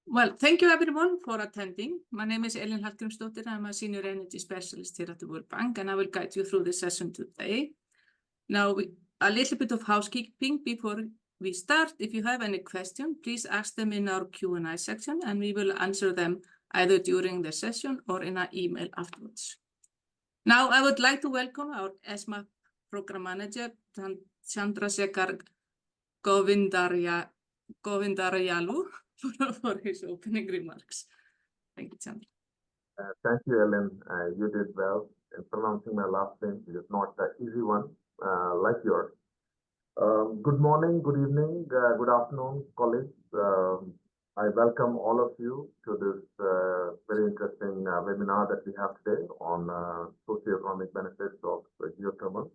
Well, thank you everyone for attending. My name is Elín Hallgrímsdóttir. I'm a senior energy specialist here at the World Bank, and I will guide you through this session today. Now, a little bit of housekeeping before we start. If you have any questions, please ask them in our Q&A section, and we will answer them either during the session or in an email afterwards. Now, I would like to welcome our ESMAP Program Manager, Chandrasekhar Govindarayalu, for his opening remarks. Thank you, Chandra. Thank you, Ellen. You did well in pronouncing my last name. It is not an easy one, like yours. Good morning, good evening, good afternoon, colleagues. I welcome all of you to this very interesting webinar that we have today on socioeconomic benefits of geothermal.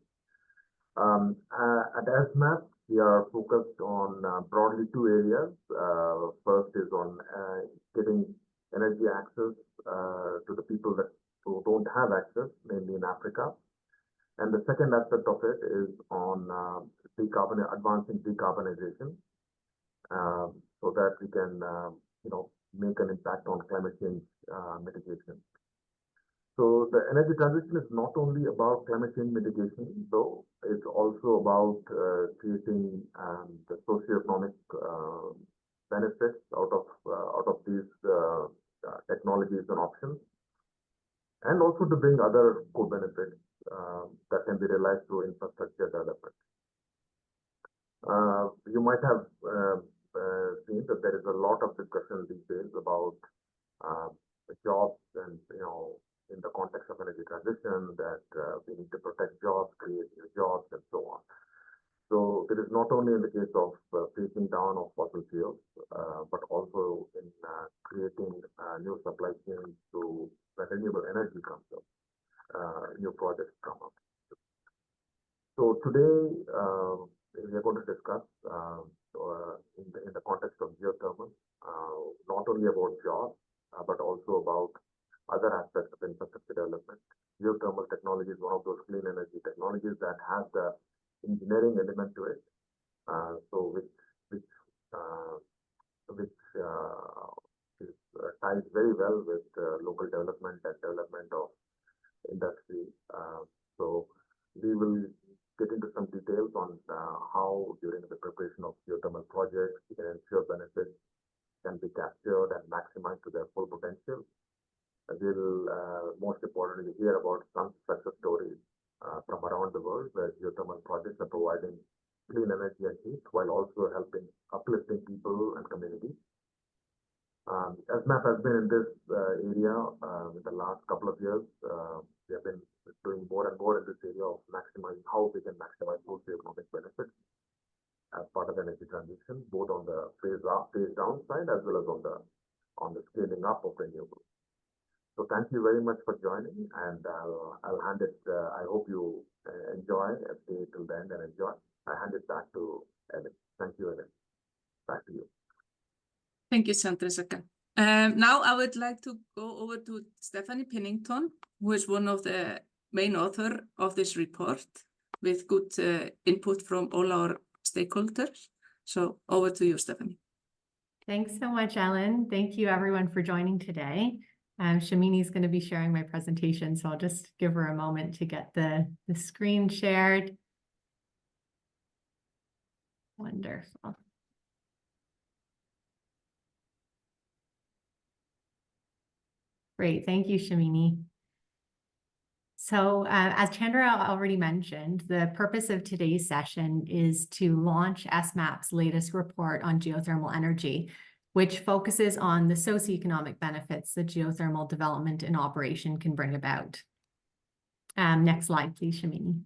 At ESMAP, we are focused on broadly two areas. First is on getting energy access to the people who don't have access, mainly in Africa. And the second aspect of it is on advancing decarbonization, so that we can, make an impact on climate change mitigation. So the energy transition is not only about climate change mitigation, though it's also about creating the socioeconomic benefits out of these technologies and options, and also to bring other co-benefits that can be realized through infrastructure development. You might have seen that there is a lot of discussion these days about jobs and, in the context of energy transition, that we need to protect jobs, create new jobs, and so on. So it is not only in the case of phasing down of fossil fuels, but also in creating new supply chains to when renewable energy comes up, new projects come up. So today we are going to discuss in the context of geothermal, not only about jobs, but also about other aspects of infrastructure development. Geothermal technology is one of those clean energy technologies that has the engineering element to it, which ties very well with local development and development of industry. So we will get into some details on how during the preparation of geothermal projects we can ensure benefits can be captured and maximized to their full potential. We'll most importantly hear about some success stories from around the world where geothermal projects are providing clean energy and heat while also uplifting people and communities. ESMAP has been in this area in the last couple of years. We have been doing more and more in this area of maximizing how we can maximize socioeconomic benefits as part of energy transition, both on the phase down side as well as on the scaling up of renewables. So thank you very much for joining, and I'll hand it. I hope you enjoy, stay till the end and enjoy. I hand it back to Ellen. Thank you, Ellen. Back to you. Thank you, Chandrasekhar. Now I would like to go over to Stephanie Pennington, who is one of the main authors of this report, with good input from all our stakeholders. So over to you, Stephanie. Thanks so much, Ellen. Thank you, everyone, for joining today. Shamini is going to be sharing my presentation, so I'll just give her a moment to get the screen shared. Wonderful. Great, thank you, Shamini. So as Chandra already mentioned, the purpose of today's session is to launch ESMAP's latest report on geothermal energy, which focuses on the socioeconomic benefits that geothermal development and operation can bring about. Next slide, please, Shamini.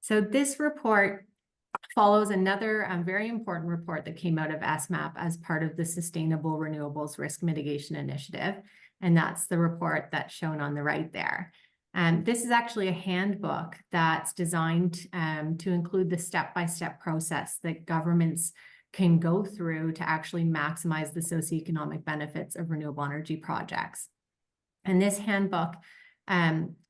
So this report follows another very important report that came out of ESMAP as part of the Sustainable Renewables Risk Mitigation Initiative, and that's the report that's shown on the right there. This is actually a handbook that's designed to include the step-by-step process that governments can go through to actually maximize the socioeconomic benefits of renewable energy projects. And this handbook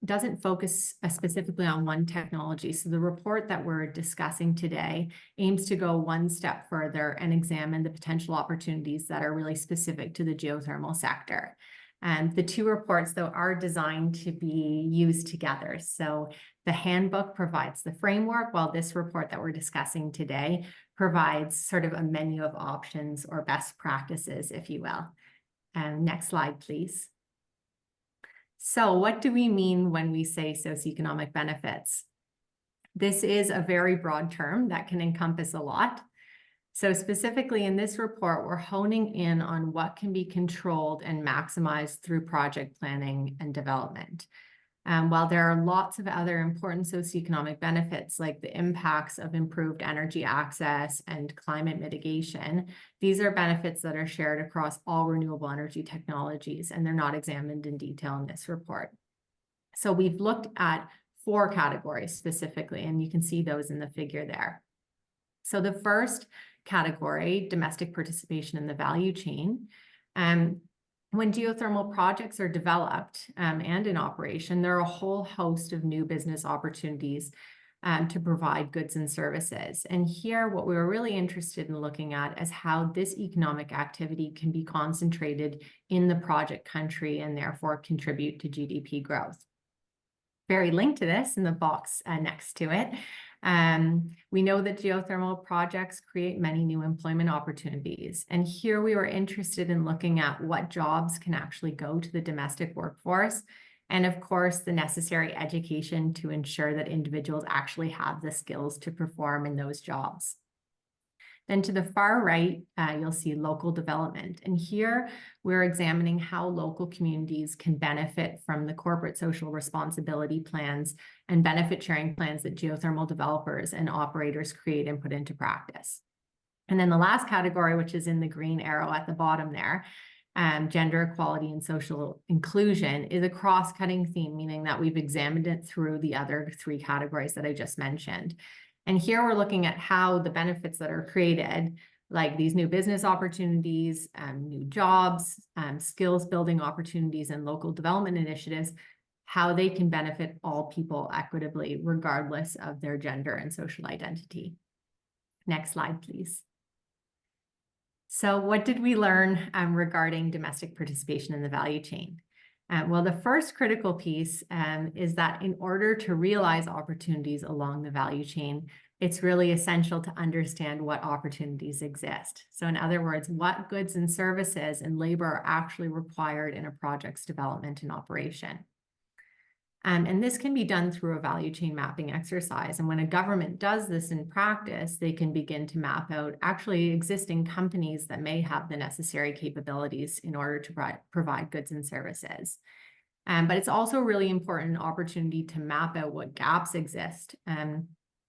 doesn't focus specifically on one technology. So the report that we're discussing today aims to go one step further and examine the potential opportunities that are really specific to the geothermal sector. And the two reports, though, are designed to be used together. So the handbook provides the framework, while this report that we're discussing today provides sort of a menu of options or best practices, if you will. Next slide, please. So what do we mean when we say socioeconomic benefits? This is a very broad term that can encompass a lot. So specifically in this report, we're honing in on what can be controlled and maximized through project planning and development. While there are lots of other important socioeconomic benefits, like the impacts of improved energy access and climate mitigation, these are benefits that are shared across all renewable energy technologies, and they're not examined in detail in this report. So we've looked at 4 categories specifically, and you can see those in the figure there. So the first category, domestic participation in the value chain. When geothermal projects are developed and in operation, there are a whole host of new business opportunities to provide goods and services. And here, what we were really interested in looking at is how this economic activity can be concentrated in the project country and therefore contribute to GDP growth. Very linked to this in the box next to it, we know that geothermal projects create many new employment opportunities. And here we were interested in looking at what jobs can actually go to the domestic workforce. And of course, the necessary education to ensure that individuals actually have the skills to perform in those jobs. Then to the far right, you'll see local development. And here we're examining how local communities can benefit from the corporate social responsibility plans and benefit sharing plans that geothermal developers and operators create and put into practice. And then the last category, which is in the green arrow at the bottom there, gender equality and social inclusion, is a cross-cutting theme, meaning that we've examined it through the other 3 categories that I just mentioned. And here we're looking at how the benefits that are created, like these new business opportunities, new jobs, skills building opportunities, and local development initiatives, how they can benefit all people equitably, regardless of their gender and social identity. Next slide, please. So what did we learn regarding domestic participation in the value chain? Well, the first critical piece is that in order to realize opportunities along the value chain, it's really essential to understand what opportunities exist. So in other words, what goods and services and labor are actually required in a project's development and operation. And this can be done through a value chain mapping exercise. And when a government does this in practice, they can begin to map out actually existing companies that may have the necessary capabilities in order to provide goods and services. But it's also a really important opportunity to map out what gaps exist,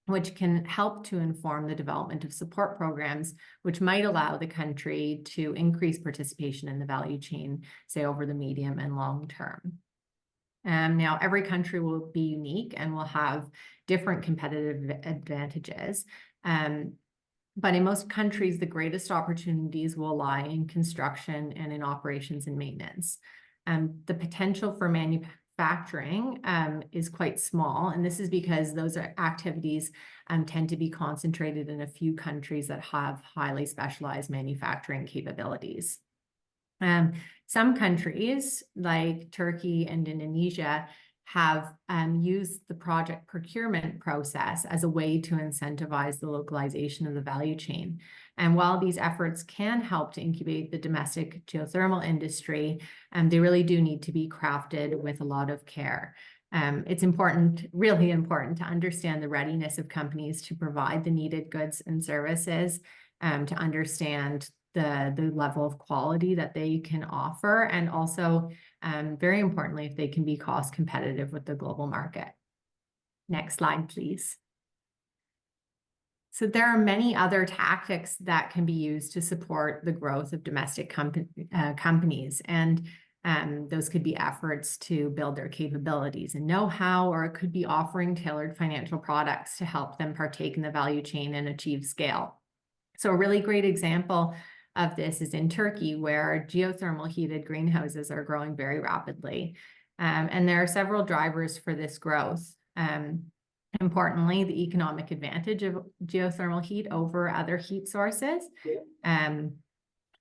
which can help to inform the development of support programs, which might allow the country to increase participation in the value chain, say over the medium and long term. Now, every country will be unique and will have different competitive advantages. But in most countries, the greatest opportunities will lie in construction and in operations and maintenance. The potential for manufacturing is quite small, and this is because those activities tend to be concentrated in a few countries that have highly specialized manufacturing capabilities. Some countries, like Turkey and Indonesia, have used the project procurement process as a way to incentivize the localization of the value chain. And while these efforts can help to incubate the domestic geothermal industry, they really do need to be crafted with a lot of care. It's important, really important, to understand the readiness of companies to provide the needed goods and services, to understand the level of quality that they can offer, and also, very importantly, if they can be cost competitive with the global market. Next slide, please. So there are many other tactics that can be used to support the growth of domestic companies, and those could be efforts to build their capabilities and know-how, or it could be offering tailored financial products to help them partake in the value chain and achieve scale. So a really great example of this is in Turkey, where geothermal heated greenhouses are growing very rapidly. And there are several drivers for this growth. Importantly, the economic advantage of geothermal heat over other heat sources.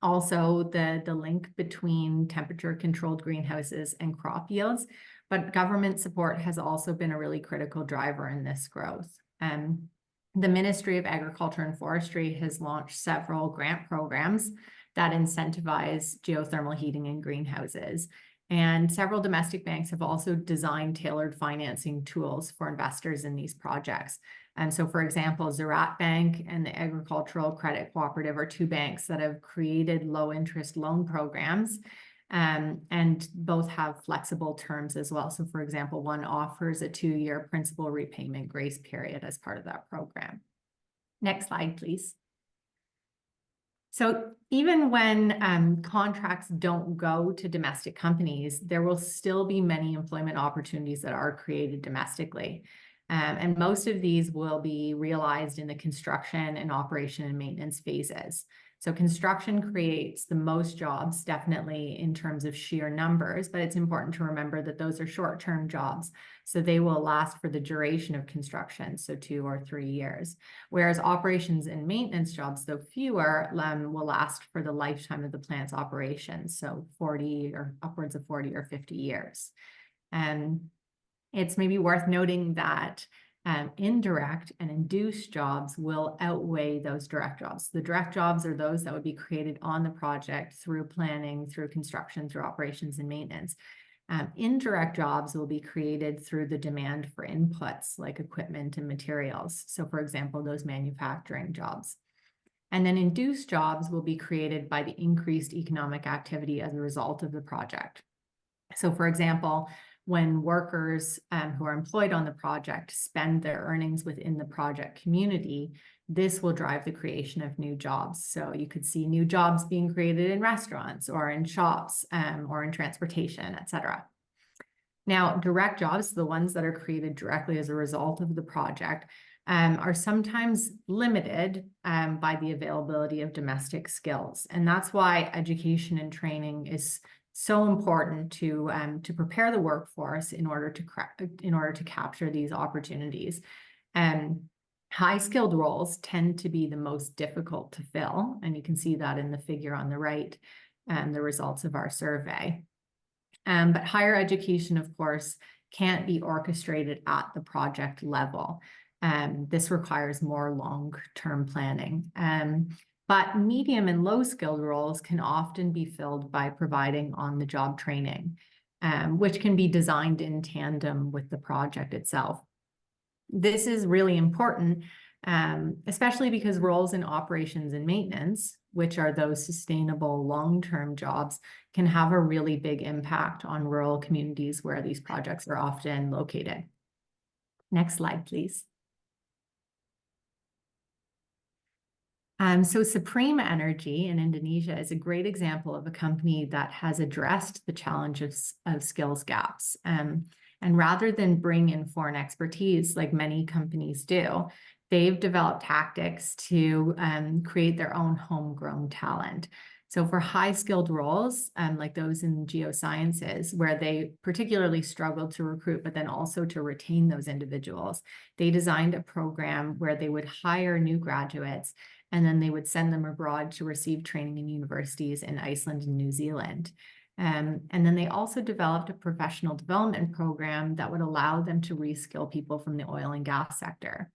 Also, the link between temperature-controlled greenhouses and crop yields. But government support has also been a really critical driver in this growth. The Ministry of Agriculture and Forestry has launched several grant programs that incentivize geothermal heating in greenhouses. And several domestic banks have also designed tailored financing tools for investors in these projects. And so, for example, Ziraat Bank and the Agricultural Credit Cooperative are two banks that have created low-interest loan programs, and both have flexible terms as well. So, for example, one offers a 2-year principal repayment grace period as part of that program. Next slide, please. So even when contracts don't go to domestic companies, there will still be many employment opportunities that are created domestically. And most of these will be realized in the construction and operation and maintenance phases. So construction creates the most jobs, definitely in terms of sheer numbers, but it's important to remember that those are short-term jobs. So they will last for the duration of construction, so 2 or 3 years. Whereas operations and maintenance jobs, though fewer, will last for the lifetime of the plant's operations, so 40 or upwards of 40 or 50 years. And it's maybe worth noting that indirect and induced jobs will outweigh those direct jobs. The direct jobs are those that would be created on the project through planning, through construction, through operations and maintenance. Indirect jobs will be created through the demand for inputs like equipment and materials. So, for example, those manufacturing jobs. And then induced jobs will be created by the increased economic activity as a result of the project. So, for example, when workers who are employed on the project spend their earnings within the project community, this will drive the creation of new jobs. So you could see new jobs being created in restaurants or in shops or in transportation, etc. Now, direct jobs, the ones that are created directly as a result of the project, are sometimes limited by the availability of domestic skills. And that's why education and training is so important to prepare the workforce in order to capture these opportunities. High-skilled roles tend to be the most difficult to fill, and you can see that in the figure on the right, the results of our survey. But higher education, of course, can't be orchestrated at the project level. This requires more long-term planning. But medium and low-skilled roles can often be filled by providing on-the-job training, which can be designed in tandem with the project itself. This is really important, especially because roles in operations and maintenance, which are those sustainable long-term jobs, can have a really big impact on rural communities where these projects are often located. Next slide, please. So Supreme Energy in Indonesia is a great example of a company that has addressed the challenges of skills gaps. And rather than bring in foreign expertise like many companies do, they've developed tactics to create their own homegrown talent. So for high-skilled roles, like those in geosciences, where they particularly struggled to recruit, but then also to retain those individuals, they designed a program where they would hire new graduates and then they would send them abroad to receive training in universities in Iceland and New Zealand. And then they also developed a professional development program that would allow them to reskill people from the oil and gas sector.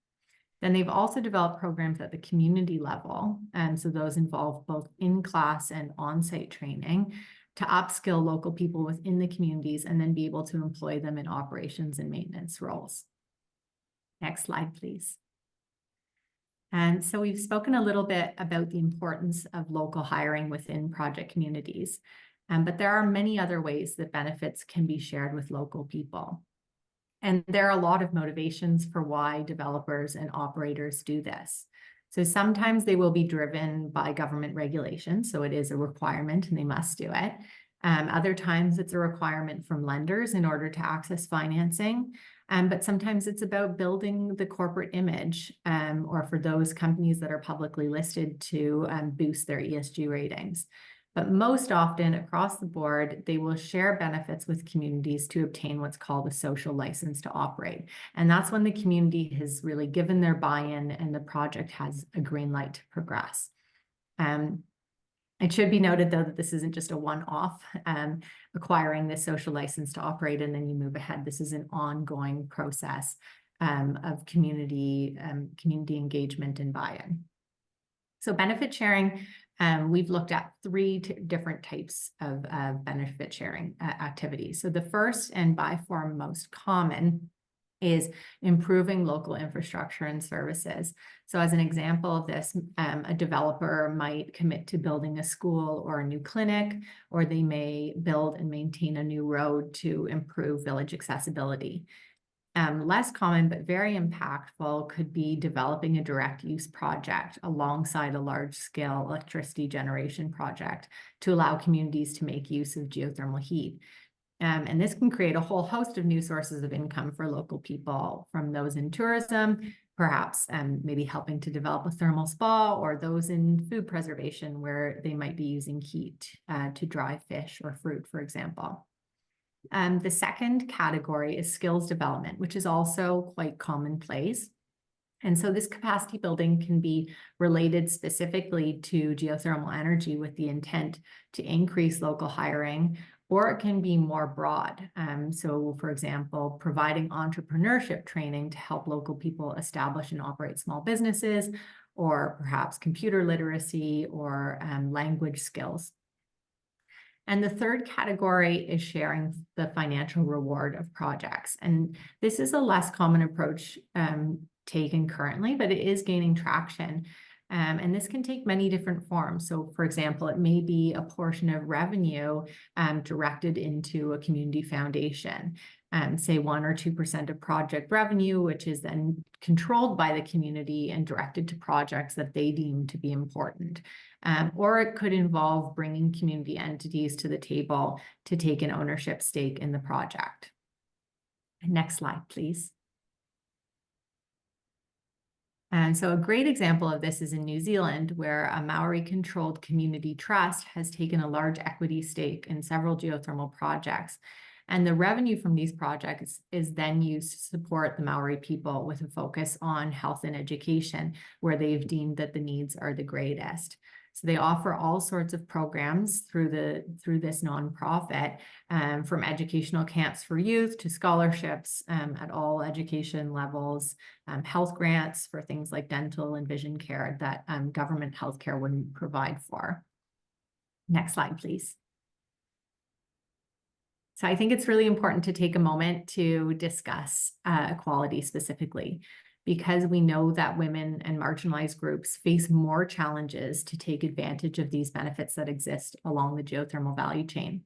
Then they've also developed programs at the community level, and so those involve both in-class and on-site training to upskill local people within the communities and then be able to employ them in operations and maintenance roles. Next slide, please. And so we've spoken a little bit about the importance of local hiring within project communities, but there are many other ways that benefits can be shared with local people. And there are a lot of motivations for why developers and operators do this. So sometimes they will be driven by government regulation, so it is a requirement and they must do it. Other times it's a requirement from lenders in order to access financing. But sometimes it's about building the corporate image, or for those companies that are publicly listed to boost their ESG ratings. But most often across the board, they will share benefits with communities to obtain what's called a social license to operate. And that's when the community has really given their buy-in and the project has a green light to progress. It should be noted, though, that this isn't just a one-off acquiring this social license to operate and then you move ahead. This is an ongoing process of community engagement and buy-in. So benefit sharing, we've looked at three different types of benefit sharing activities. So the first and by far most common is improving local infrastructure and services. So as an example of this, a developer might commit to building a school or a new clinic, or they may build and maintain a new road to improve village accessibility. Less common, but very impactful, could be developing a direct use project alongside a large-scale electricity generation project to allow communities to make use of geothermal heat. And this can create a whole host of new sources of income for local people, from those in tourism, perhaps maybe helping to develop a thermal spa, or those in food preservation where they might be using heat to dry fish or fruit, for example. The second category is skills development, which is also quite commonplace. And so this capacity building can be related specifically to geothermal energy with the intent to increase local hiring, or it can be more broad. So for example, providing entrepreneurship training to help local people establish and operate small businesses, or perhaps computer literacy or language skills. And the third category is sharing the financial reward of projects. And this is a less common approach taken currently, but it is gaining traction. And this can take many different forms. So for example, it may be a portion of revenue directed into a community foundation, say 1 or 2% of project revenue, which is then controlled by the community and directed to projects that they deem to be important. Or it could involve bringing community entities to the table to take an ownership stake in the project. Next slide, please. And so a great example of this is in New Zealand, where a Maori-controlled community trust has taken a large equity stake in several geothermal projects. And the revenue from these projects is then used to support the Maori people with a focus on health and education, where they've deemed that the needs are the greatest. So they offer all sorts of programs through this nonprofit, from educational camps for youth to scholarships at all education levels, health grants for things like dental and vision care that government healthcare wouldn't provide for. Next slide, please. So I think it's really important to take a moment to discuss equality specifically, because we know that women and marginalized groups face more challenges to take advantage of these benefits that exist along the geothermal value chain.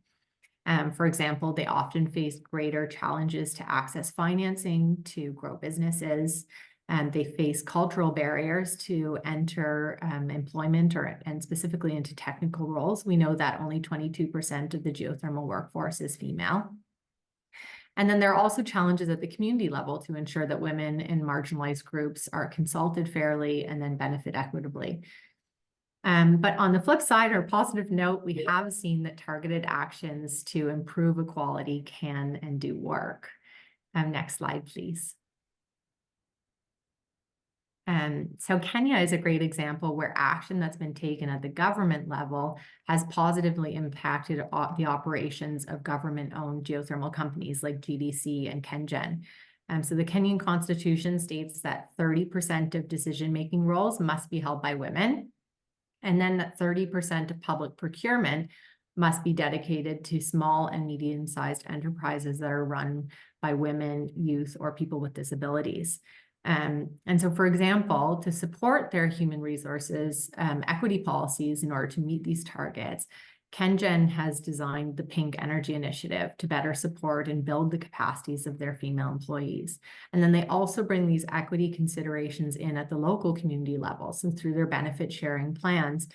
For example, they often face greater challenges to access financing, to grow businesses, and they face cultural barriers to enter employment and specifically into technical roles. We know that only 22% of the geothermal workforce is female. And then there are also challenges at the community level to ensure that women in marginalized groups are consulted fairly and then benefit equitably. But on the flip side, or positive note, we have seen that targeted actions to improve equality can and do work. Next slide, please. So Kenya is a great example where action that's been taken at the government level has positively impacted the operations of government-owned geothermal companies like GDC and KenGen. So the Kenyan constitution states that 30% of decision-making roles must be held by women, and then that 30% of public procurement must be dedicated to small and medium-sized enterprises that are run by women, youth, or people with disabilities. And so, for example, to support their human resources equity policies in order to meet these targets, KenGen has designed the Pink Energy Initiative to better support and build the capacities of their female employees. And then they also bring these equity considerations in at the local community level. So through their benefit sharing plans,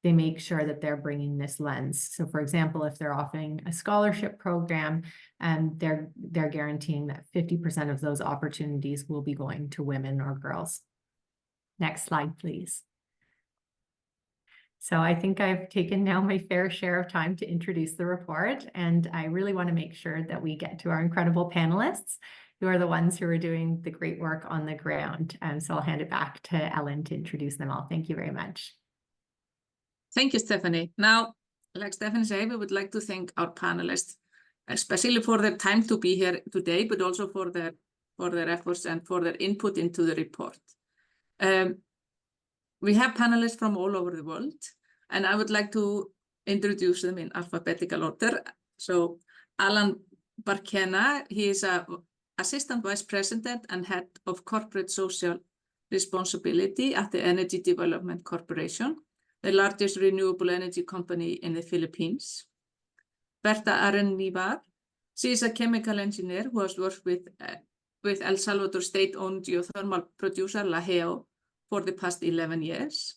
they make sure that they're bringing this lens. So for example, if they're offering a scholarship program, they're guaranteeing that 50% of those opportunities will be going to women or girls. Next slide, please. So I think I've taken now my fair share of time to introduce the report, and I really want to make sure that we get to our incredible panelists, who are the ones who are doing the great work on the ground. So I'll hand it back to Ellen to introduce them all. Thank you very much. Thank you, Stephanie. Now, like Stephanie said, we would like to thank our panelists, especially for their time to be here today, but also for their efforts and for their input into the report. We have panelists from all over the world, and I would like to introduce them in alphabetical order. So Alan Barkena, he is a Assistant Vice President and Head of Corporate Social Responsibility at the Energy Development Corporation, the largest renewable energy company in the Philippines. Berta Arenívar, she is a chemical engineer who has worked with El Salvador state-owned geothermal producer La Geo for the past 11 years.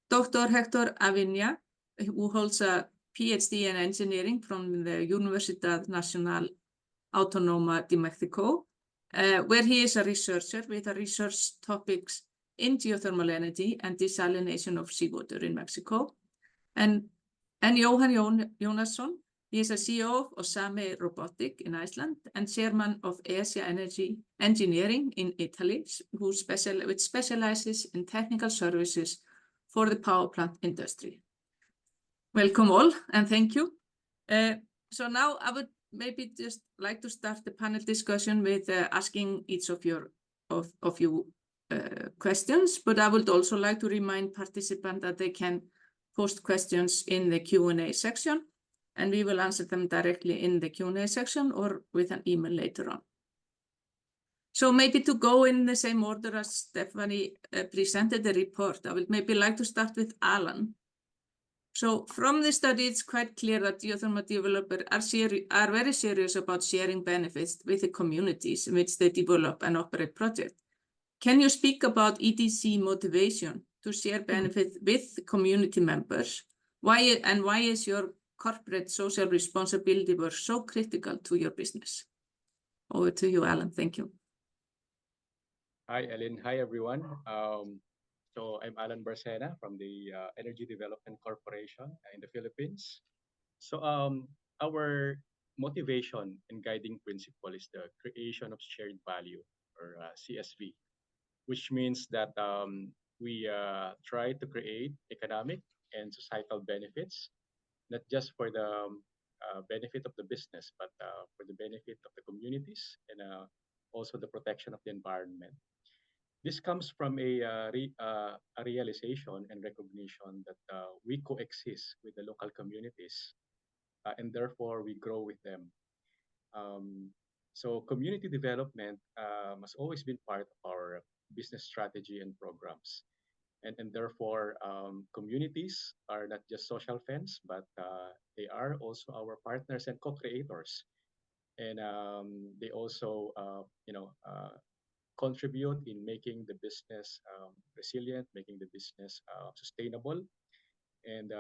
Dr. Hector Aviña, who holds a PhD in engineering from the Universidad Nacional Autónoma de Mexico, where he is a researcher with research topics in geothermal energy and desalination of seawater in Mexico. And Jóhann Jónasson, he is a CEO of Osame Robotic in Iceland and chairman of Asia Energy Engineering in Italy, which specializes in technical services for the power plant industry. Welcome all, and thank you. So now I would maybe just like to start the panel discussion with asking each of you questions, but I would also like to remind participants that they can post questions in the Q&A section, and we will answer them directly in the Q&A section or with an email later on. So maybe to go in the same order as Stephanie presented the report, I would maybe like to start with Alan. So from the study, it's quite clear that geothermal developers are very serious about sharing benefits with the communities in which they develop and operate projects. Can you speak about EDC motivation to share benefits with community members? Why is your corporate social responsibility work so critical to your business? Over to you, Alan. Thank you. Hi, Ellen. Hi, everyone. So I'm Alan Barcena from the Energy Development Corporation in the Philippines. So our motivation and guiding principle is the creation of shared value, or CSV, which means that we try to create economic and societal benefits, not just for the benefit of the business, but for the benefit of the communities and also the protection of the environment. This comes from a realization and recognition that we coexist with the local communities, and therefore we grow with them. So community development has always been part of our business strategy and programs. And therefore, communities are not just social fans, but they are also our partners and co-creators. And they also, contribute in making the business resilient, making the business sustainable. And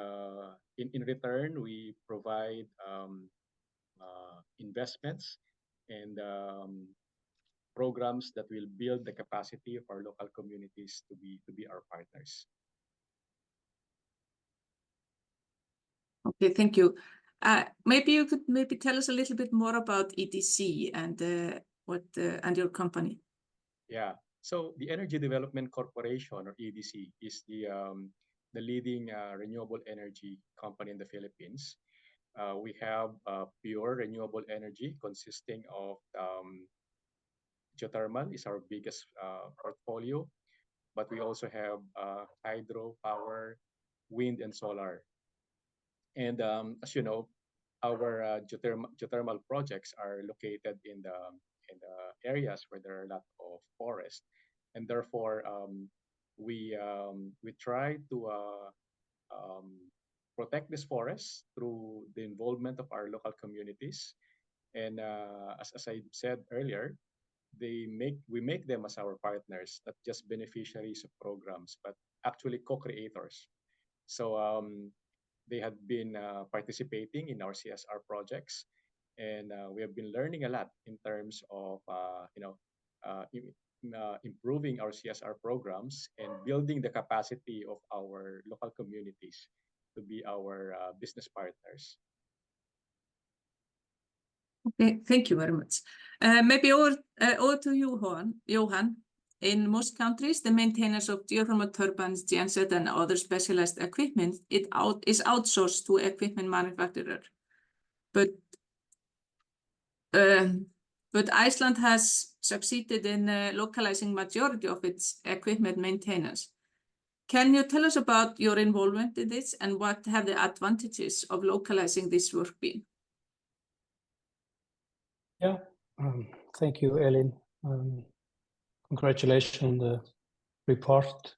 in return, we provide investments and programs that will build the capacity of our local communities to be our partners. Okay, thank you. Maybe you could tell us a little bit more about EDC and and your company. Yeah. So the Energy Development Corporation, or EDC, is the leading renewable energy company in the Philippines. We have pure renewable energy consisting of geothermal is our biggest portfolio, but we also have hydro power, wind, and solar. And as you know, our geothermal projects are located in the areas where there are a lot of forest, and therefore we try to protect this forest through the involvement of our local communities. And as I said earlier, we make them as our partners, not just beneficiaries of programs, but actually co-creators. So they have been participating in our CSR projects, and we have been learning a lot in terms of improving our CSR programs and building the capacity of our local communities to be our business partners. Okay, thank you very much. Maybe over to you, Johan. In most countries, the maintenance of geothermal turbines, genset, and other specialized equipment is outsourced to equipment manufacturer. But Iceland has succeeded in localizing majority of its equipment maintenance. Can you tell us about your involvement in this and what have the advantages of localizing this work been? Yeah, thank you, Elin. Congratulations on the report,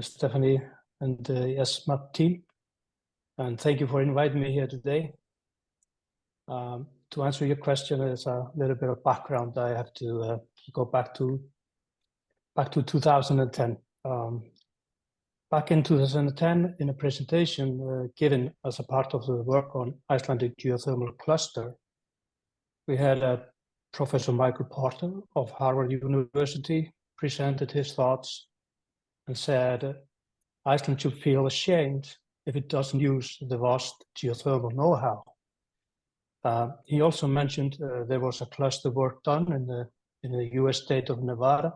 Stephanie and the ESMAP team. And thank you for inviting me here today. To answer your question, there's a little bit of background. I have to go back to 2010. Back in 2010, in a presentation given as a part of the work on Icelandic geothermal cluster, we had Professor Michael Porter of Harvard University presented his thoughts and said Iceland should feel ashamed if it doesn't use the vast geothermal know-how. He also mentioned there was a cluster work done in the US state of Nevada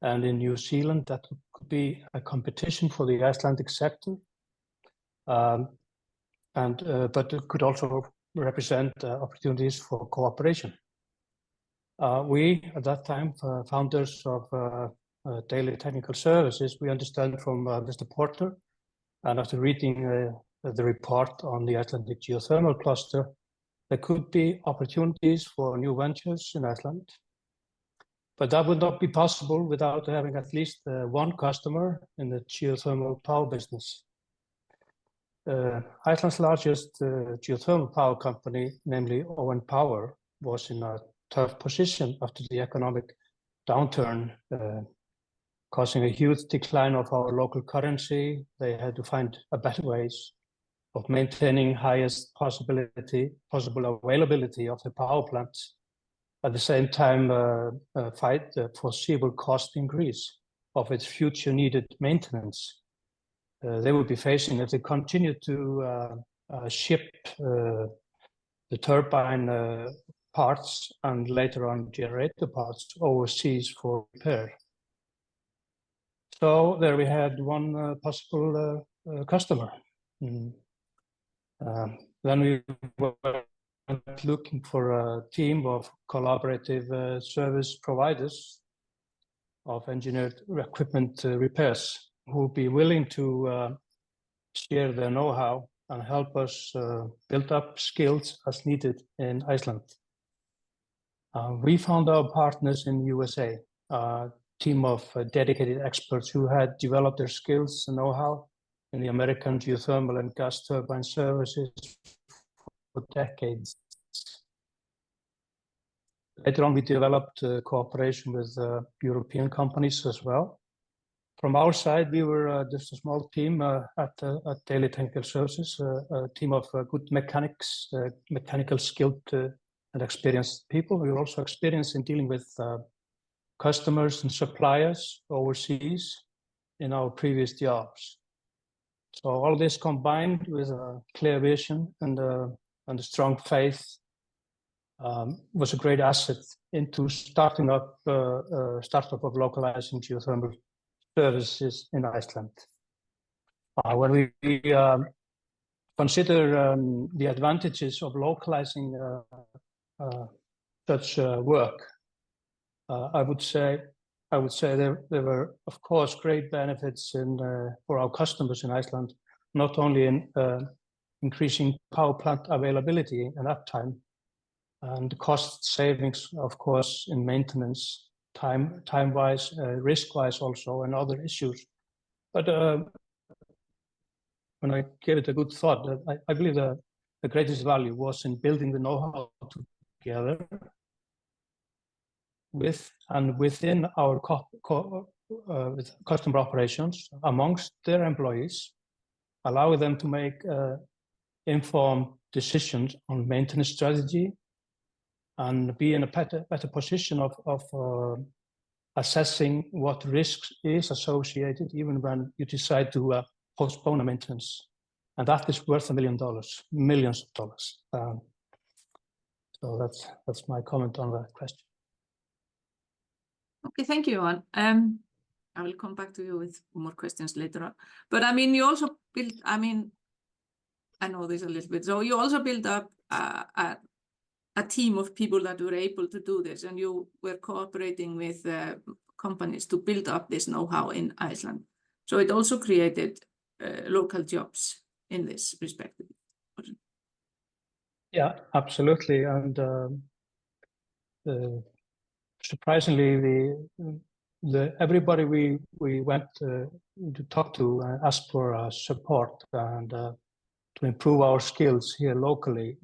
and in New Zealand that could be a competition for the Icelandic sector, but it could also represent opportunities for cooperation. We, at that time, founders of Daily Technical Services, we understand from Mr. Porter, and after reading the report on the Icelandic geothermal cluster, there could be opportunities for new ventures in Iceland. But that would not be possible without having at least one customer in the geothermal power business. Iceland's largest geothermal power company, namely ON Power, was in a tough position after the economic downturn, causing a huge decline of our local currency. They had to find better ways of maintaining highest possible availability of the power plants. At the same time, fight the foreseeable cost increase of its future needed maintenance. They would be facing if they continue to ship the turbine parts and later on generator parts overseas for repair. So there we had one possible customer. Then we were looking for a team of collaborative service providers of engineered equipment repairs who would be willing to share their know-how and help us build up skills as needed in Iceland. We found our partners in USA, a team of dedicated experts who had developed their skills and know-how in the American geothermal and gas turbine services for decades. Later on, we developed cooperation with European companies as well. From our side, we were just a small team at Daily Technical Services, a team of good mechanics, mechanical skilled and experienced people. We were also experienced in dealing with customers and suppliers overseas in our previous jobs. So all this combined with a clear vision and a strong faith was a great asset into starting up startup of localizing geothermal services in Iceland. When we consider the advantages of localizing such work, I would say there were, of course, great benefits for our customers in Iceland, not only in increasing power plant availability and uptime, and cost savings, of course, in maintenance, time-wise, risk-wise also, and other issues. But when I gave it a good thought, I believe the greatest value was in building the know-how together with and within our with customer operations amongst their employees, allowing them to make informed decisions on maintenance strategy and be in a better position of assessing what risks is associated even when you decide to postpone a maintenance. And that is worth $1 million, millions of dollars. So that's my comment on that question. Okay, thank you, Johan. I will come back to you with more questions later on. But I mean, you also built, I mean, I know this a little bit. So you also built up a team of people that were able to do this, and you were cooperating with companies to build up this know-how in Iceland. So it also created local jobs in this respect. Yeah, absolutely. And surprisingly, everybody we went to talk to asked for support and to improve our skills here locally.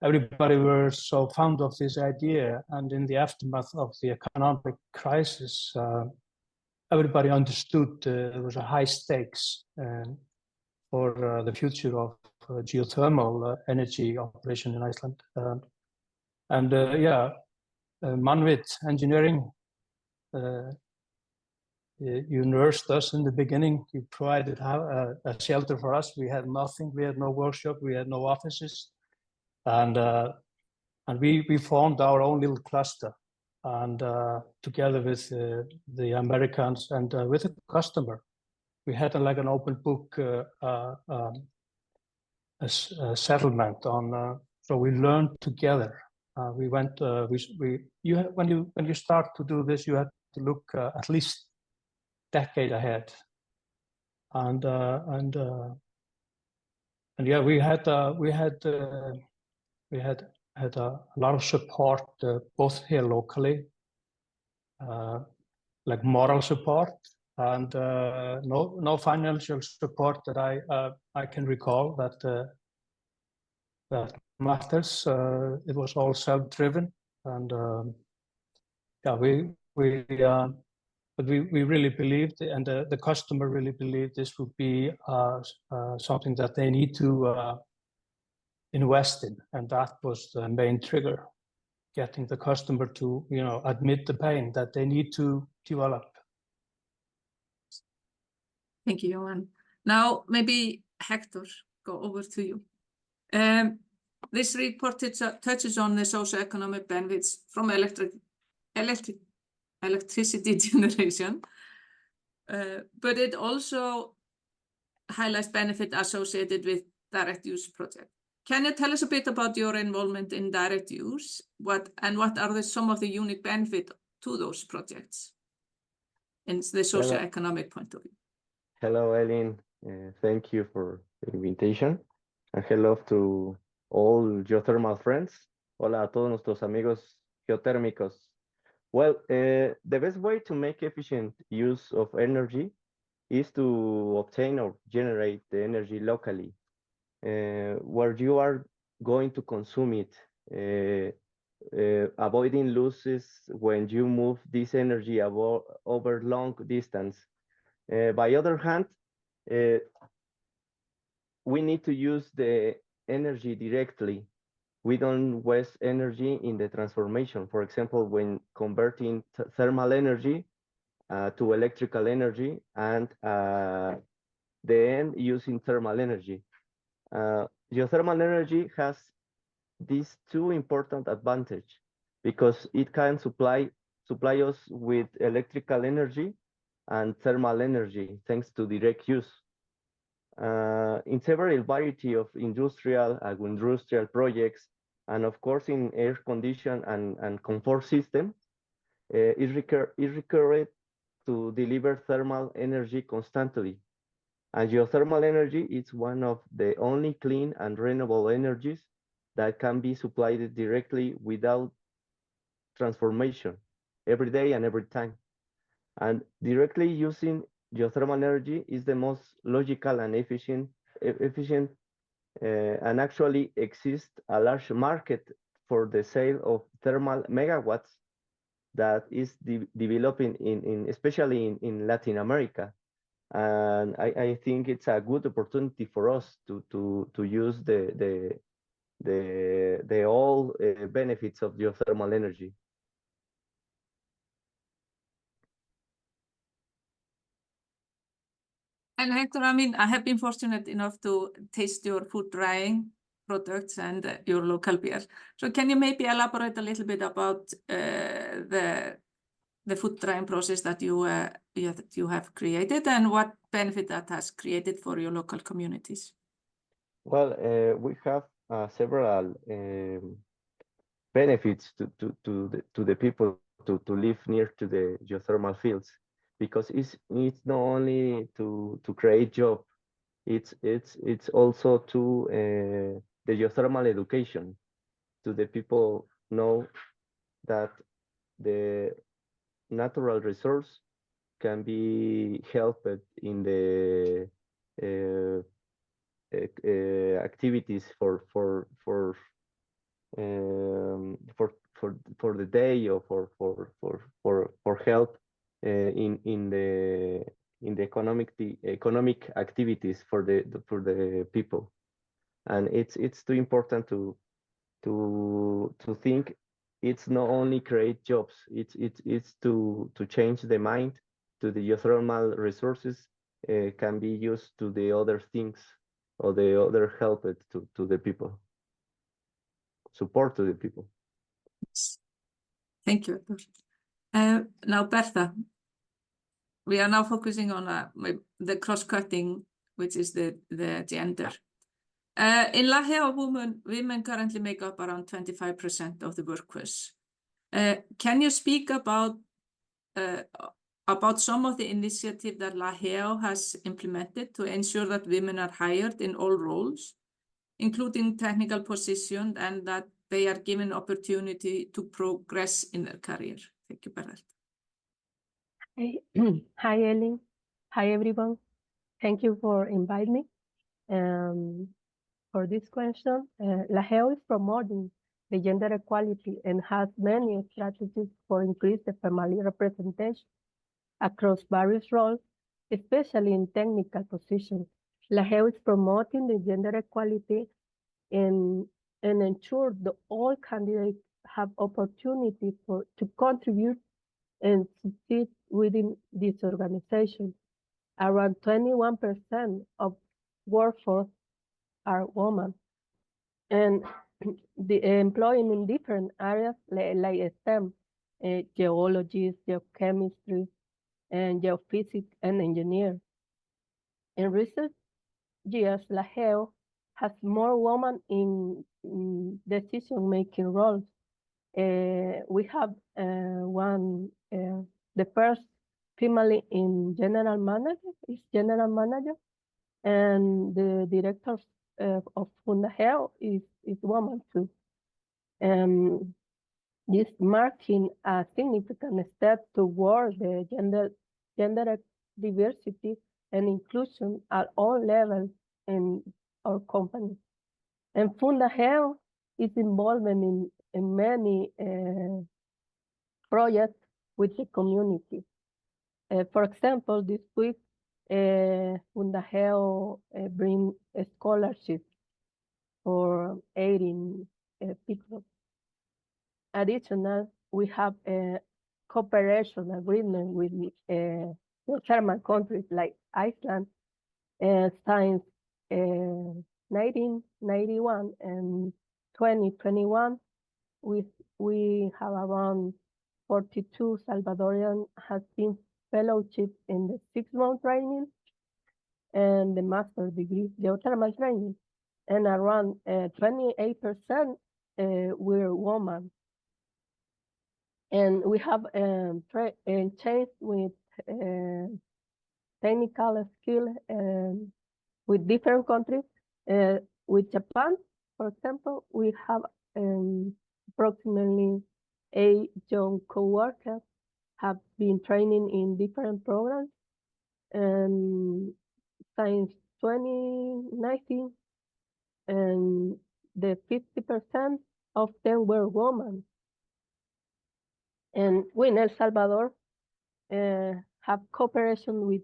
Everybody were so fond of this idea, and in the aftermath of the economic crisis, everybody understood there was a high stakes for the future of geothermal energy operation in Iceland. Manvit Engineering, you nursed us in the beginning. You provided a shelter for us. We had nothing. We had no workshop. We had no offices, and we formed our own little cluster, and together with the Americans and with the customer, we had like an open book a settlement on. So we learned together. We went. When you start to do this, you have to look at least decade ahead, and yeah, we had a lot of support both here locally, like moral support, and no financial support that I can recall that matters. It was all self-driven, and yeah, but we really believed, and the customer really believed this would be something that they need to invest in, and that was the main trigger, getting the customer to admit the pain that they need to develop. Thank you, Johan. Now, maybe Hector, go over to you. This report touches on the socioeconomic benefits from electricity generation, but it also highlights benefit associated with direct use project. Can you tell us a bit about your involvement in direct use? What are some of the unique benefits to those projects in the socioeconomic point of view? Hello, Ellen. Thank you for the invitation. And hello to all geothermal friends. Hola a todos nuestros amigos geotérmicos. Well, the best way to make efficient use of energy is to obtain or generate the energy locally, where you are going to consume it, avoiding losses when you move this energy over long distance. By other hand, we need to use the energy directly. We don't waste energy in the transformation. For example, when converting thermal energy to electrical energy, and then using thermal energy. Geothermal energy has these two important advantages because it can supply us with electrical energy and thermal energy thanks to direct use. In several variety of industrial, agro-industrial projects, and of course in air condition and comfort system, is required to deliver thermal energy constantly. And geothermal energy is one of the only clean and renewable energies that can be supplied directly without transformation every day and every time. And directly using geothermal energy is the most logical and efficient, and actually exists a large market for the sale of thermal megawatts that is developing especially in Latin America. And I think it's a good opportunity for us to use the all benefits of geothermal energy. And Hector, I mean, I have been fortunate enough to taste your food drying products and your local beer. So can you maybe elaborate a little bit about the food drying process that you have created and what benefit that has created for your local communities? Well, we have several benefits to the people to live near to the geothermal fields, because it's not only to create job, it's also to the geothermal education, to the people know that the natural resource can be helped in the activities for the day, or for help in the economic activities for the people. And it's too important to think it's not only create jobs, it's to change the mind to the geothermal resources can be used to the other things, or the other help it to the people, support to the people. Thank you. Now, Bertha, we are now focusing on the cross-cutting, which is the gender. In Lahe, women currently make up around 25% of the workforce. Can you speak about some of the initiatives that Lahe has implemented to ensure that women are hired in all roles, including technical positions, and that they are given opportunity to progress in their career? Thank you, Bertha. Hi, Ellen. Hi, everyone. Thank you for inviting me for this question. Lahe is promoting the gender equality and has many strategies for increase the family representation across various roles, especially in technical positions. Lahe is promoting the gender equality and ensure that all candidates have opportunity to contribute and succeed within this organization. Around 21% of workforce are women, and the employing in different areas like STEM, geology, geochemistry, and geophysics and engineer. In recent years, Lahe has more women in decision-making roles. We have the first female in general manager, and the director of Unveiling is woman too. This marking a significant step toward the gender diversity and inclusion at all levels in our company. And Unveiling is involved in many projects with the community. For example, this week, Unveiling bring a scholarship for 18 people. Additional, we have a cooperation agreement with geothermal countries like Iceland since 1991 and 2021. We have around 42 Salvadorian has been fellowship in the 6-month training and the master's degree geothermal training, and around 28% were women. And we have changed with technical skill with different countries. With Japan, for example, we have approximately 8 young co-workers have been training in different programs, and since 2019, and the 50% of them were women. And we in El Salvador have cooperation with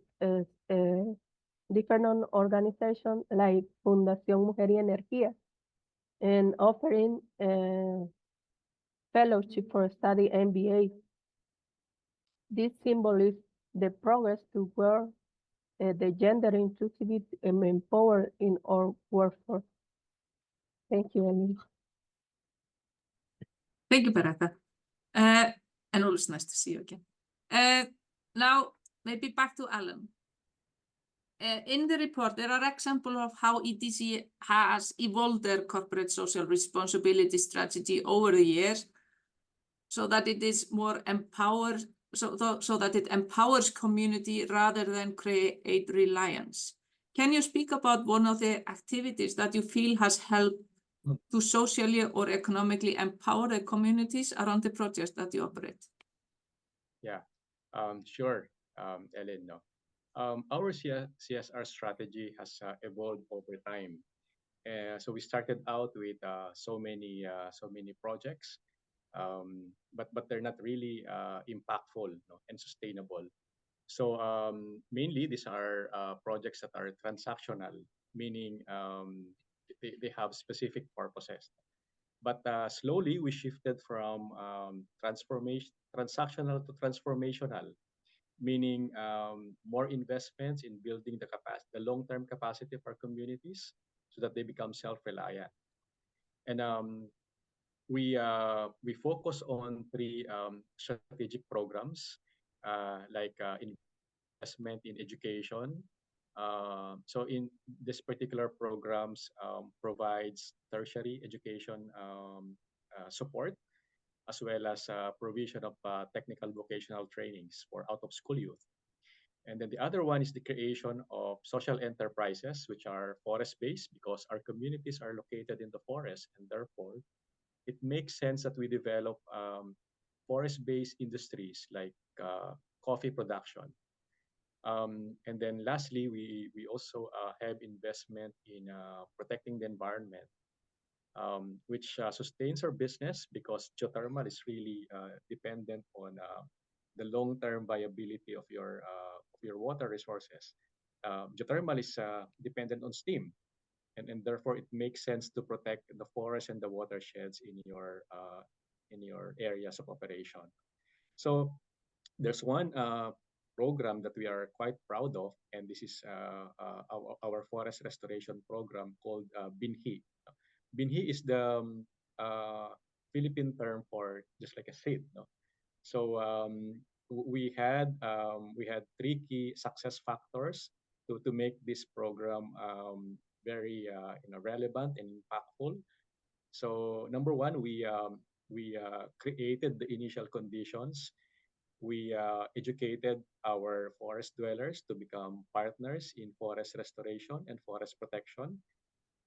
different organizations like Fundación Mujer y Energía, and offering fellowship for study MBA. This symbolizes the progress toward the gender inclusivity and empower in our workforce. Thank you, Ellen. Thank you, Beretta. And always nice to see you again. Now, maybe back to Alan. In the report, there are examples of how ETC has evolved their corporate social responsibility strategy over the years so that it is more empowered, so that it empowers community rather than create reliance. Can you speak about one of the activities that you feel has helped to socially or economically empower the communities around the projects that you operate? Yeah, sure, Ellen. No. Our CSR strategy has evolved over time. So we started out with so many projects, but they're not really impactful, no, and sustainable. So mainly these are projects that are transactional, meaning they have specific purposes. But slowly we shifted from transactional to transformational, meaning more investments in building the long-term capacity of our communities so that they become self-reliant. And we focus on three strategic programs, like investment in education. So in this particular programs provides tertiary education support, as well as provision of technical vocational trainings for out-of-school youth. And then the other one is the creation of social enterprises, which are forest-based, because our communities are located in the forest, and therefore it makes sense that we develop forest-based industries like coffee production. And then lastly, we also have investment in protecting the environment, which sustains our business because geothermal is really dependent on the long-term viability of your water resources. Geothermal is dependent on steam, and therefore it makes sense to protect the forest and the watersheds in your areas of operation. So there's one program that we are quite proud of, and this is our forest restoration program called Binhi. Binhi is the Philippine term for just like a seed. No? So we had three key success factors to make this program very relevant and impactful. So number one, we created the initial conditions. We educated our forest dwellers to become partners in forest restoration and forest protection.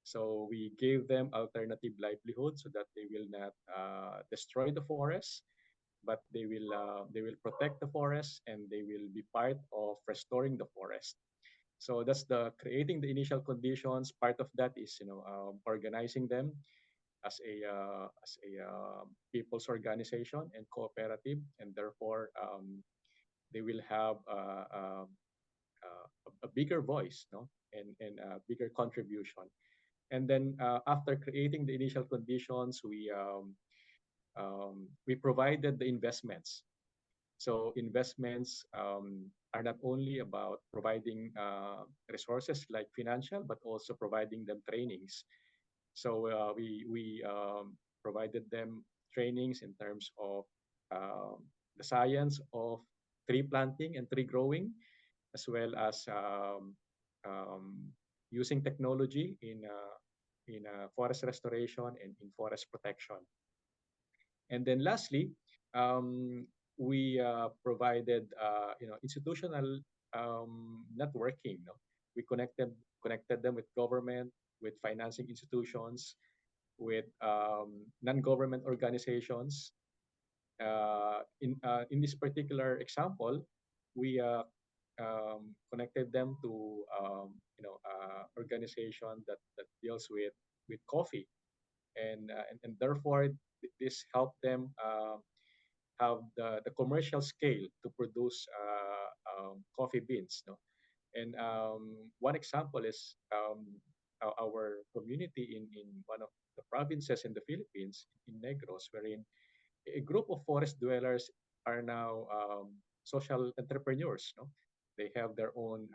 So we gave them alternative livelihood so that they will not destroy the forest, but they will protect the forest and they will be part of restoring the forest. So that's the creating the initial conditions. Part of that is organizing them as a people's organization and cooperative, and therefore they will have a bigger voice, no, and a bigger contribution. And then after creating the initial conditions, we provided the investments. So investments are not only about providing resources like financial, but also providing them trainings. So we provided them trainings in terms of the science of tree planting and tree growing, as well as using technology in forest restoration and in forest protection. And then lastly, we provided institutional networking. No? We connected them with government, with financing institutions, with non-government organizations. In this particular example, we connected them to organization that deals with coffee, and therefore this helped them have the commercial scale to produce coffee beans. No? And one example is our community in one of the provinces in the Philippines, in Negros, wherein a group of forest dwellers are now social entrepreneurs. No? They have their own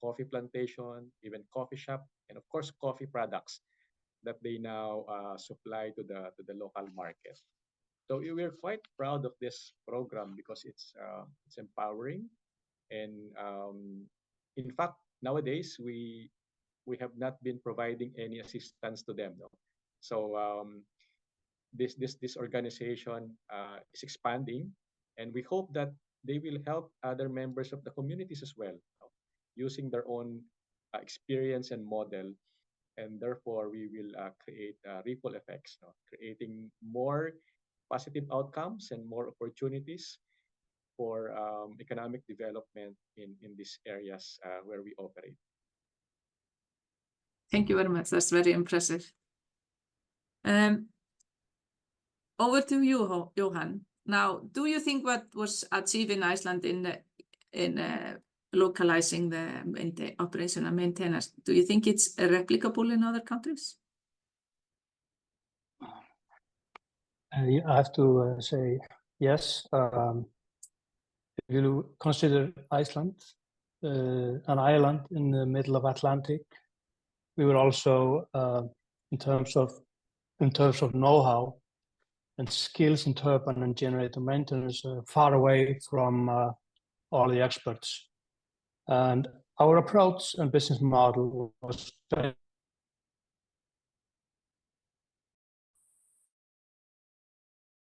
coffee plantation, even coffee shop, and of course, coffee products that they now supply to the local market. So we're quite proud of this program because it's empowering, and in fact, nowadays we have not been providing any assistance to them. No? So this organization is expanding, and we hope that they will help other members of the communities as well, using their own experience and model, and therefore we will create ripple effects, creating more positive outcomes and more opportunities for economic development in these areas where we operate. Thank you very much. That's very impressive. Over to you, Johan. Now, do you think what was achieved in Iceland in localizing the operation and maintenance, do you think it's replicable in other countries? I have to say yes. If you consider Iceland, an island in the middle of Atlantic, we were also, in terms of know-how and skills in turbine and generator maintenance, far away from all the experts. And our approach and business model was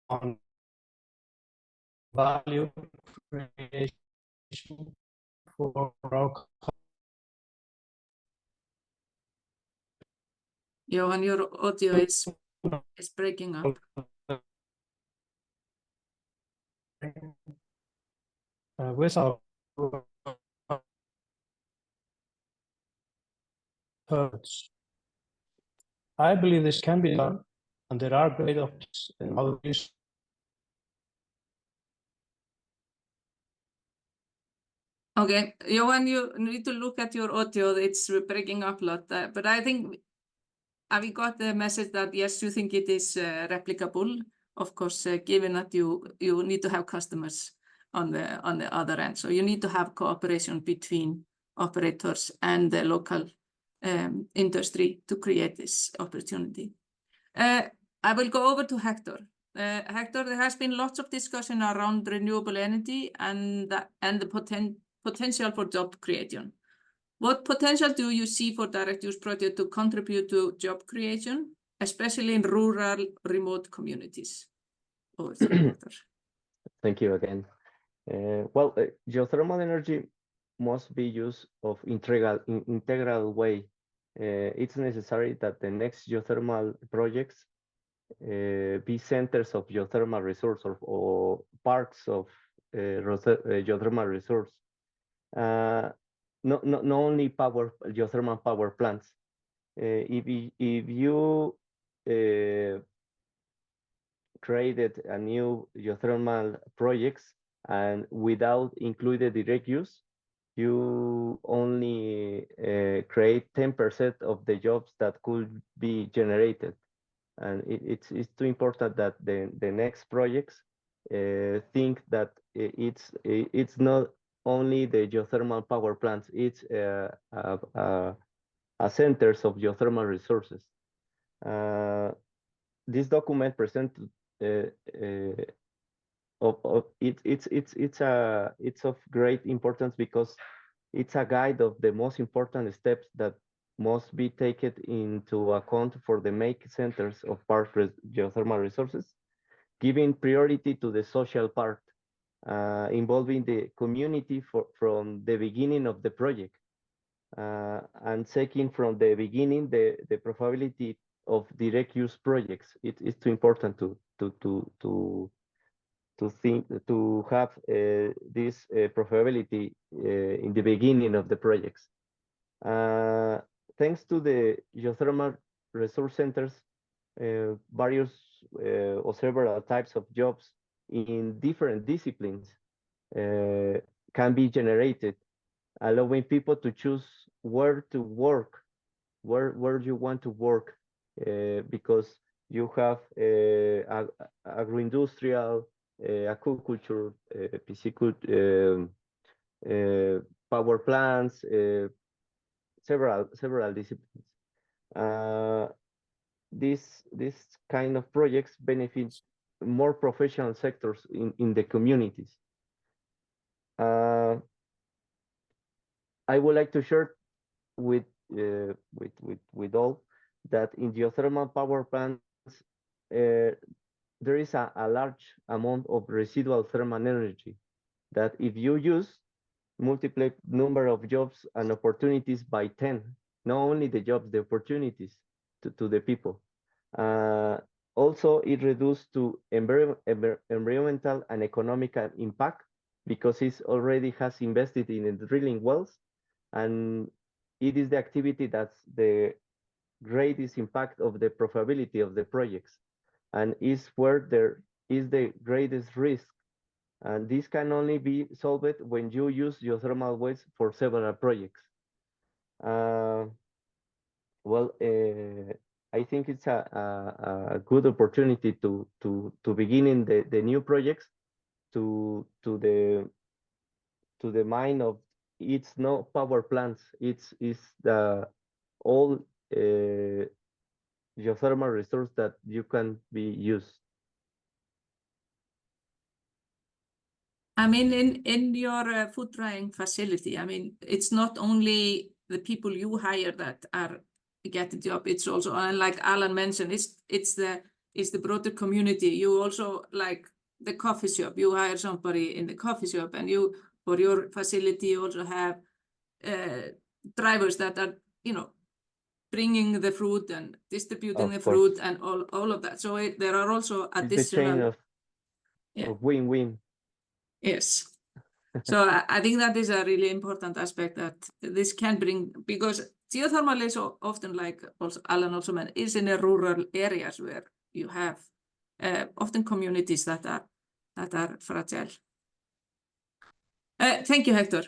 on value creation for our. Johan, your audio is breaking up. With our purpose. I believe this can be done, and there are great options in how this. Okay, Johan, you need to look at your audio. It's breaking up a lot, but I think we got the message that yes, you think it is replicable. Of course, given that you need to have customers on the other end, so you need to have cooperation between operators and the local industry to create this opportunity. I will go over to Hector. Hector, there has been lots of discussion around renewable energy and the potential for job creation. What potential do you see for direct use project to contribute to job creation, especially in rural, remote communities? Over to you, Hector. Thank you again. Well, geothermal energy must be used of integral way. It's necessary that the next geothermal projects be centers of geothermal resource or parts of geothermal resource. Not only geothermal power plants. If you created a new geothermal projects and without included direct use, you only create 10% of the jobs that could be generated. And it's too important that the next projects think that it's not only the geothermal power plants, it's a centers of geothermal resources. This document presented it's of great importance because it's a guide of the most important steps that must be taken into account for the make centers of park geothermal resources, giving priority to the social part, involving the community from the beginning of the project, and taking from the beginning the probability of direct use projects. It's too important to have this probability in the beginning of the projects. Thanks to the geothermal resource centers, various or several types of jobs in different disciplines can be generated, allowing people to choose where to work, where you want to work, because you have agroindustrial, aquaculture, pisciculture, power plants, several disciplines. This kind of projects benefit more professional sectors in the communities. I would like to share with all that in geothermal power plants there is a large amount of residual thermal energy that if you use, multiply number of jobs and opportunities by 10, not only the jobs, the opportunities to the people. Also, it reduces to environmental and economical impact because it already has invested in drilling wells, and it is the activity that's the greatest impact of the profitability of the projects, and is where there is the greatest risk. And this can only be solved when you use geothermal waste for several projects. I think it's a good opportunity to begin in the new projects to the mind of it's no power plants, it's the all geothermal resource that you can be used. I mean, in your food drying facility, I mean, it's not only the people you hire that are get the job. It's also, and like Alan mentioned, it's the broader community. You also, like the coffee shop, you hire somebody in the coffee shop, and you, for your facility, you also have drivers that are, you know, bringing the fruit and distributing the fruit and all of that. So there are also additional. It's the chain of win-win. Yes. So I think that is a really important aspect that this can bring, because geothermal is often, like also Alan also mentioned, is in a rural areas where you have often communities that are fragile. Thank you, Hector.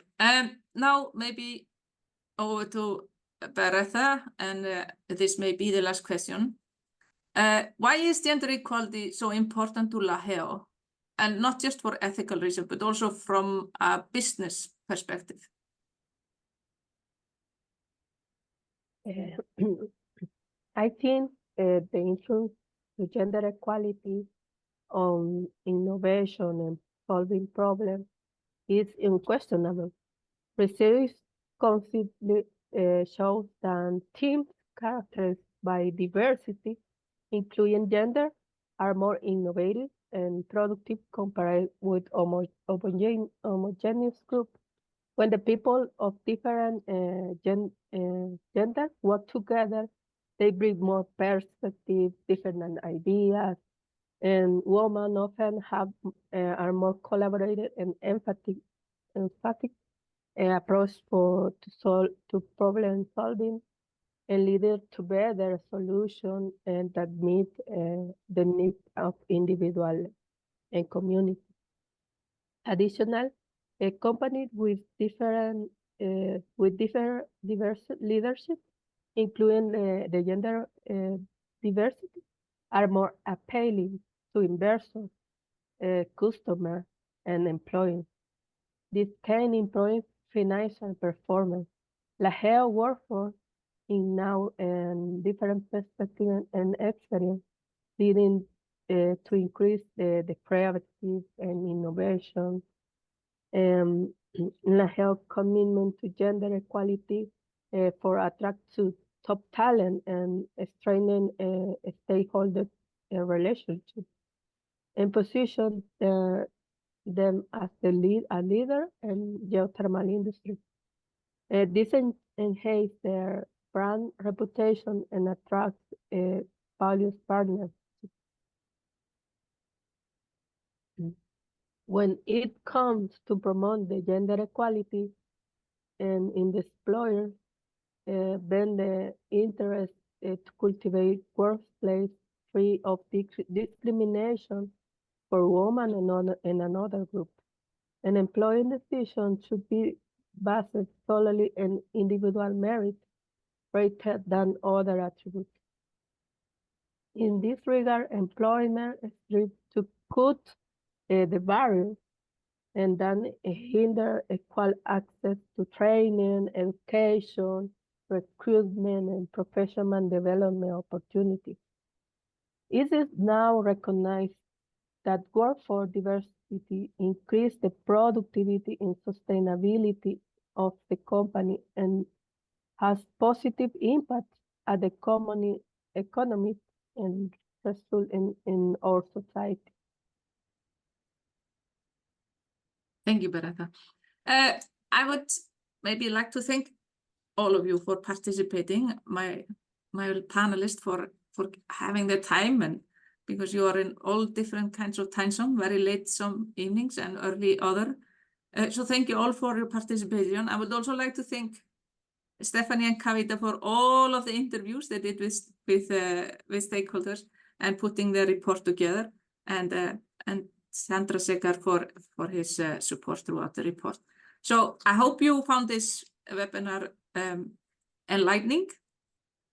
Now maybe over to Bertha, and this may be the last question. Why is gender equality so important to LaHeo? And not just for ethical reasons, but also from a business perspective. I think the influence of gender equality on innovation and solving problems is unquestionable. Research constantly shows that teams characterized by diversity, including gender, are more innovative and productive compared with homogeneous groups. When the people of different genders work together, they bring more perspectives, different ideas, and women often are more collaborative and emphatic approach to problem solving, and lead to better solutions and that meet the needs of individual and community. Additional, a company with diverse leadership, including the gender diversity, are more appealing to investors, customers, and employees. This can improve financial performance. LaHeo workforce in now and different perspectives and experience, leading to increase the creativity and innovation. LaHeo commitment to gender equality for attract to top talent and strengthen stakeholder relationship, and position them as a leader in geothermal industry. This enhances their brand reputation and attracts values partners. When it comes to promote the gender equality and in the employer, then the interest to cultivate workplace free of discrimination for women and another group. An employing decision should be based solely on individual merit rather than other attributes. In this regard, employment strives to cut the barrier and then hinder equal access to training, education, recruitment, and professional development opportunities. It is now recognized that workforce diversity increase the productivity and sustainability of the company and has positive impact at the economy and result in our society. Thank you, Beretta. I would maybe like to thank all of you for participating, my panelists for having the time, and because you are in all different kinds of time zone, very late some evenings and early other. So thank you all for your participation. I would also like to thank Stephanie and Kavita for all of the interviews they did with stakeholders and putting the report together, and Sandra Sekar for his support throughout the report. So I hope you found this webinar enlightening,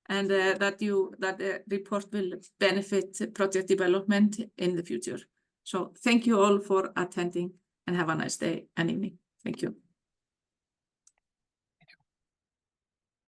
and that the report will benefit project development in the future. So thank you all for attending, and have a nice day and evening. Thank you.